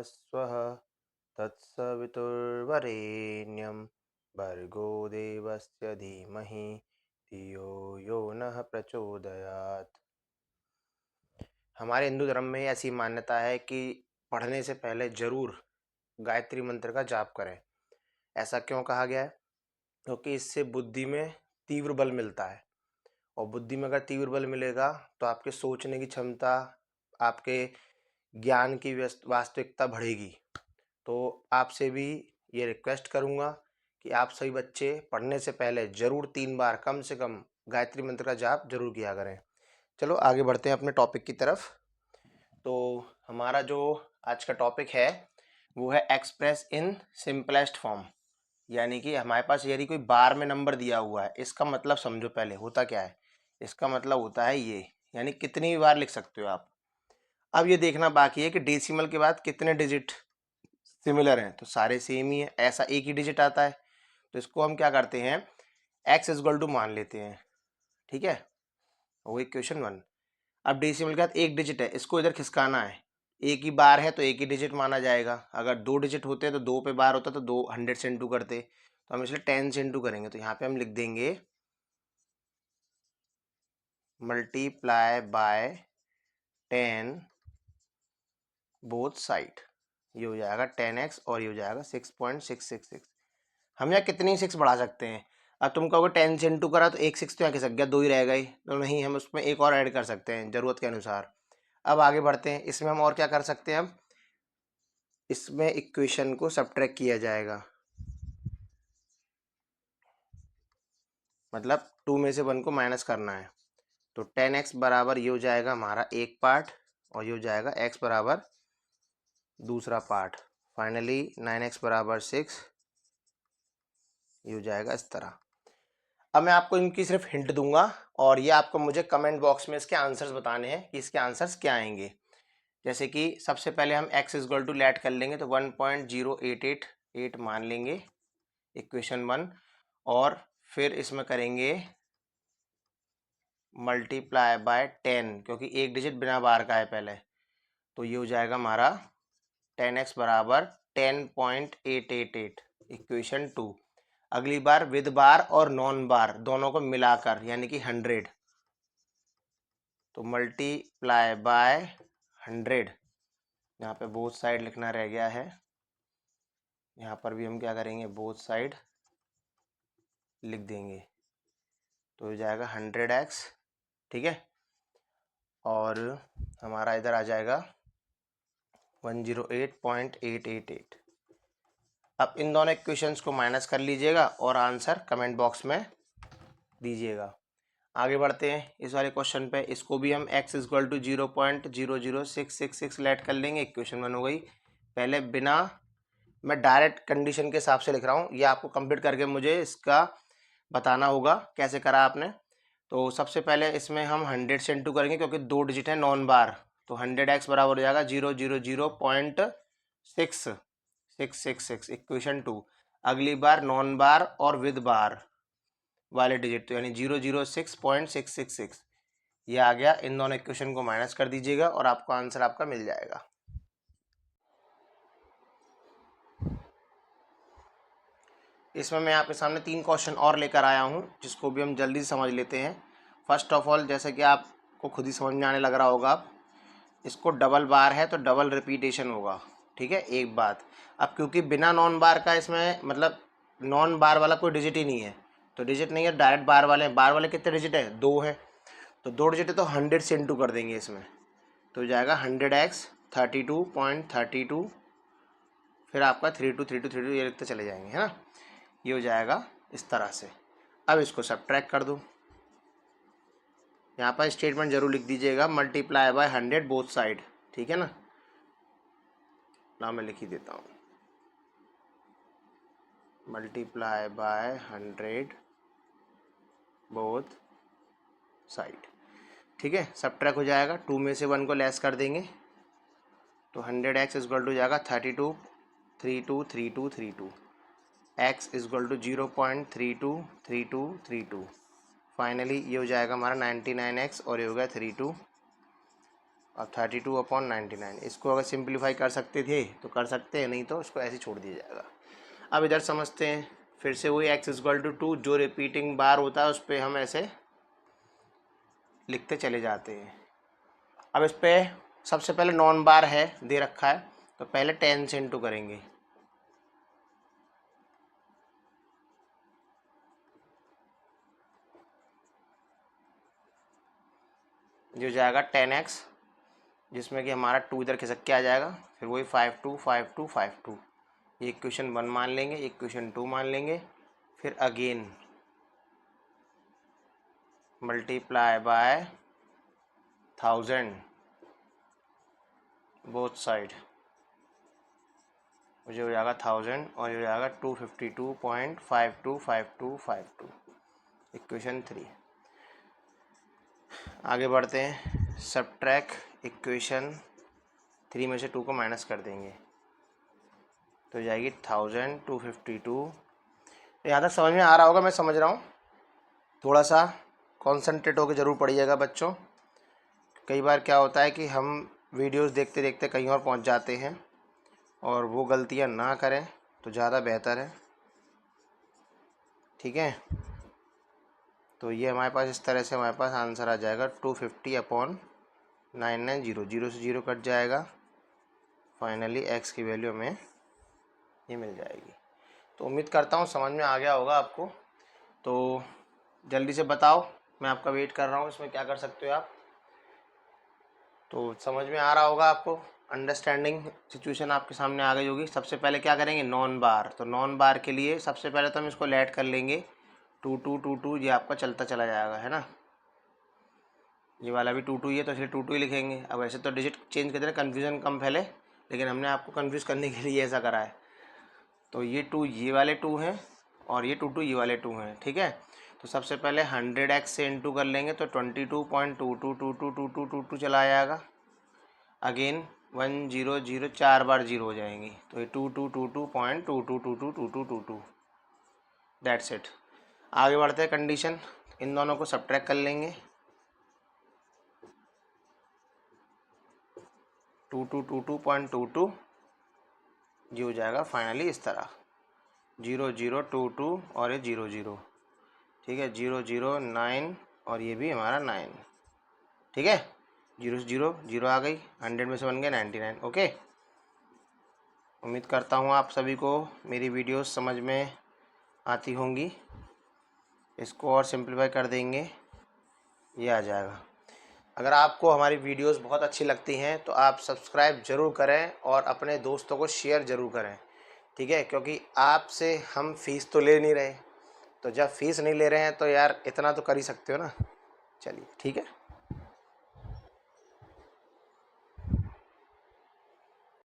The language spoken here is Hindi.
स्वः तत्सवितुर्वरेण्यं भर्गो देवस्य धीमहि धियो यो नः प्रचोदयात्। हमारे हिंदू धर्म में ऐसी मान्यता है कि पढ़ने से पहले जरूर गायत्री मंत्र का जाप करें। ऐसा क्यों कहा गया है? क्योंकि इससे बुद्धि में तीव्र बल मिलता है, और बुद्धि में अगर तीव्र बल मिलेगा तो आपके सोचने की क्षमता, आपके ज्ञान की वास्तविकता बढ़ेगी। तो आपसे भी ये रिक्वेस्ट करूँगा कि आप सभी बच्चे पढ़ने से पहले ज़रूर 3 बार कम से कम गायत्री मंत्र का जाप जरूर किया करें। चलो आगे बढ़ते हैं अपने टॉपिक की तरफ। तो हमारा जो आज का टॉपिक है वो है एक्सप्रेस इन सिंपलेस्ट फॉर्म, यानी कि हमारे पास यदि कोई बार में नंबर दिया हुआ है, इसका मतलब समझो पहले होता क्या है। इसका मतलब होता है ये, यानी कितनी भी बार लिख सकते हो आप। अब ये देखना बाकी है कि डेसिमल के बाद कितने डिजिट सिमिलर हैं, तो सारे सेम ही है, ऐसा एक ही डिजिट आता है। तो इसको हम क्या करते हैं, एक्स इक्वल टू मान लेते हैं, ठीक है। वो क्वेश्चन 1। अब डेसिमल के बाद एक डिजिट है, इसको इधर खिसकाना है। एक ही बार है तो एक ही डिजिट माना जाएगा। अगर 2 डिजिट होते हैं तो 2 पे बार होता तो 2 100 से इंटू करते, तो हम इसलिए 10 से इंटू करेंगे। तो यहाँ पे हम लिख देंगे मल्टीप्लाई बाय 10 बोथ साइड। ये हो जाएगा 10x और ये हो जाएगा 6.666। हम यहाँ कितनी 6 बढ़ा सकते हैं? अब तुम कहोगे 10 से इंटू करा तो एक 6 तो यहाँ खिसक गया, 2 ही रह गई। तो नहीं, हम उसमें एक और ऐड कर सकते हैं ज़रूरत के अनुसार। अब आगे बढ़ते हैं, इसमें हम और क्या कर सकते हैं। अब इसमें इक्वेशन को सब्ट्रैक्ट किया जाएगा, मतलब 2 में से 1 को माइनस करना है। तो 10x बराबर ये हो जाएगा हमारा एक पार्ट, और ये हो जाएगा x बराबर दूसरा पार्ट। फाइनली 9x बराबर 6, ये हो जाएगा इस तरह। अब मैं आपको इनकी सिर्फ हिंट दूंगा, और ये आपको मुझे कमेंट बॉक्स में इसके आंसर्स बताने हैं कि इसके आंसर्स क्या आएंगे। जैसे कि सबसे पहले हम x इक्वल टू लेट कर लेंगे, तो 1.0888 मान लेंगे इक्वेशन 1, और फिर इसमें करेंगे मल्टीप्लाई बाय 10, क्योंकि एक डिजिट बिना बार का है पहले। तो ये हो जाएगा हमारा 10x बराबर 10.888 इक्वेशन 2। अगली बार विद बार और नॉन बार दोनों को मिलाकर, यानी कि 100। तो मल्टीप्लाई बाय 100, यहाँ पे बोथ साइड लिखना रह गया है, यहाँ पर भी हम क्या करेंगे, बोथ साइड लिख देंगे। तो हो जाएगा 100x, ठीक है। और हमारा इधर आ जाएगा 108.888। अब इन दोनों इक्वेशंस को माइनस कर लीजिएगा और आंसर कमेंट बॉक्स में दीजिएगा। आगे बढ़ते हैं इस वाले क्वेश्चन पे। इसको भी हम x इक्वल टू 0.00666 लेट कर लेंगे, इक्वेशन 1 हो गई। पहले बिना, मैं डायरेक्ट कंडीशन के हिसाब से लिख रहा हूँ, ये आपको कंप्लीट करके मुझे इसका बताना होगा कैसे करा आपने। तो सबसे पहले इसमें हम 100 से इंटू करेंगे, क्योंकि 2 डिजिट है नॉन बार। तो 100x बराबर हो जाएगा 000.6666 इक्वेशन 2। अगली बार नॉन बार और विद बार वाले डिजिट, तो यानी 006.666 ये आ गया। इन दोनों इक्वेशन को माइनस कर दीजिएगा और आपको आंसर आपका मिल जाएगा। इसमें मैं आपके सामने 3 क्वेश्चन और लेकर आया हूं, जिसको भी हम जल्दी समझ लेते हैं। फर्स्ट ऑफ ऑल, जैसे कि आपको खुद ही समझ में आने लग रहा होगा, आप इसको डबल बार है तो डबल रिपीटेशन होगा, ठीक है। एक बात, अब क्योंकि बिना नॉन बार का इसमें मतलब नॉन बार वाला कोई डिजिट ही नहीं है, तो डिजिट नहीं है, डायरेक्ट बार वाले हैं। बार वाले कितने डिजिट है, 2 है, तो 2 डिजिट है तो 100 से इंटू कर देंगे इसमें। तो जाएगा 100x 32.32, फिर आपका 323232 ये लिखते चले जाएंगे, है ना। ये हो जाएगा इस तरह से। अब इसको सब्ट्रैक्ट कर दूँ, यहाँ पर स्टेटमेंट जरूर लिख दीजिएगा, मल्टीप्लाई बाय 100 बोथ साइड, ठीक है ना। ना मैं लिख ही देता हूँ, मल्टीप्लाई बाय 100 बोथ साइड, ठीक है। सब्ट्रैक्ट हो जाएगा, 2 में से 1 को लेस कर देंगे, तो 100x इक्वल टू जाएगा 32323232। x equal to 0.323232। फाइनली ये हो जाएगा हमारा 99x, और ये हो गया 32, अब 32/99। इसको अगर सिंप्लीफाई कर सकते थे तो कर सकते हैं, नहीं तो इसको ऐसे छोड़ दिया जाएगा। अब इधर समझते हैं फिर से वही x=2, जो रिपीटिंग बार होता है उस पर हम ऐसे लिखते चले जाते हैं। अब इस पर सबसे पहले नॉन बार है दे रखा है, तो पहले 10 से इंटू करेंगे। जो जाएगा 10x, जिसमें कि हमारा 2 इधर खिसक के आ जाएगा, फिर वही 52 52 52। ये इक्वेशन 1 मान लेंगे, इक्वेशन 2 मान लेंगे, फिर again multiply by 1000 both side, मुझे हो जाएगा 1000 और ये हो जाएगा 252.525252। इक्वेशन 3। आगे बढ़ते हैं, सब्ट्रैक्ट इक्वेशन 3 में से 2 को माइनस कर देंगे तो जाएगी 1000 252। यहाँ तक समझ में आ रहा होगा, मैं समझ रहा हूँ। थोड़ा सा कॉन्सेंट्रेट होकर ज़रूर पढ़िएगा बच्चों। कई बार क्या होता है कि हम वीडियोस देखते देखते कहीं और पहुँच जाते हैं, और वो गलतियाँ ना करें तो ज़्यादा बेहतर है। ठीक है, तो ये हमारे पास इस तरह से हमारे पास आंसर आ जाएगा 250/99। 0 से 0 कट जाएगा, फाइनली x की वैल्यू हमें ये मिल जाएगी। तो उम्मीद करता हूँ समझ में आ गया होगा आपको। तो जल्दी से बताओ, मैं आपका वेट कर रहा हूँ, इसमें क्या कर सकते हो आप। तो समझ में आ रहा होगा आपको, अंडरस्टैंडिंग सिचुएशन आपके सामने आ गई होगी। सबसे पहले क्या करेंगे, नॉन बार। तो नॉन बार के लिए सबसे पहले तो हम इसको लेट कर लेंगे 2 2 2 2, ये आपका चलता चला जाएगा, है ना। ये वाला भी 2 2 ही है तो इसलिए 2 2 ही लिखेंगे। अब वैसे तो डिजिट चेंज करते हैं, कन्फ्यूज़न कम फैले, लेकिन हमने आपको कन्फ्यूज़ करने के लिए ऐसा करा है। तो ये 2 ये वाले 2 हैं और ये 2 2 ये वाले 2 हैं। ठीक है, तो सबसे पहले 100x से इंटू कर लेंगे तो 22.22222222 चला जाएगा। अगेन 1 0 0 4 बार 0 हो जाएंगी, तो ये 2222.22222222। That's it. आगे बढ़ते हैं कंडीशन, इन दोनों को सब्ट्रैक्ट कर लेंगे। 2222.22 जी हो जाएगा फाइनली इस तरह 0 0 2 2 और ये 0 0। ठीक है, 0 0 9 और ये भी हमारा 9। ठीक है, 0 से 0 0 आ गई, 100 में से बन गया 99। ओके, उम्मीद करता हूँ आप सभी को मेरी वीडियोस समझ में आती होंगी। इसको और सिंप्लीफाई कर देंगे, ये आ जाएगा। अगर आपको हमारी वीडियोस बहुत अच्छी लगती हैं तो आप सब्सक्राइब ज़रूर करें और अपने दोस्तों को शेयर ज़रूर करें। ठीक है, क्योंकि आपसे हम फ़ीस तो ले नहीं रहे, तो जब फ़ीस नहीं ले रहे हैं तो यार इतना तो कर ही सकते हो ना। चलिए ठीक है।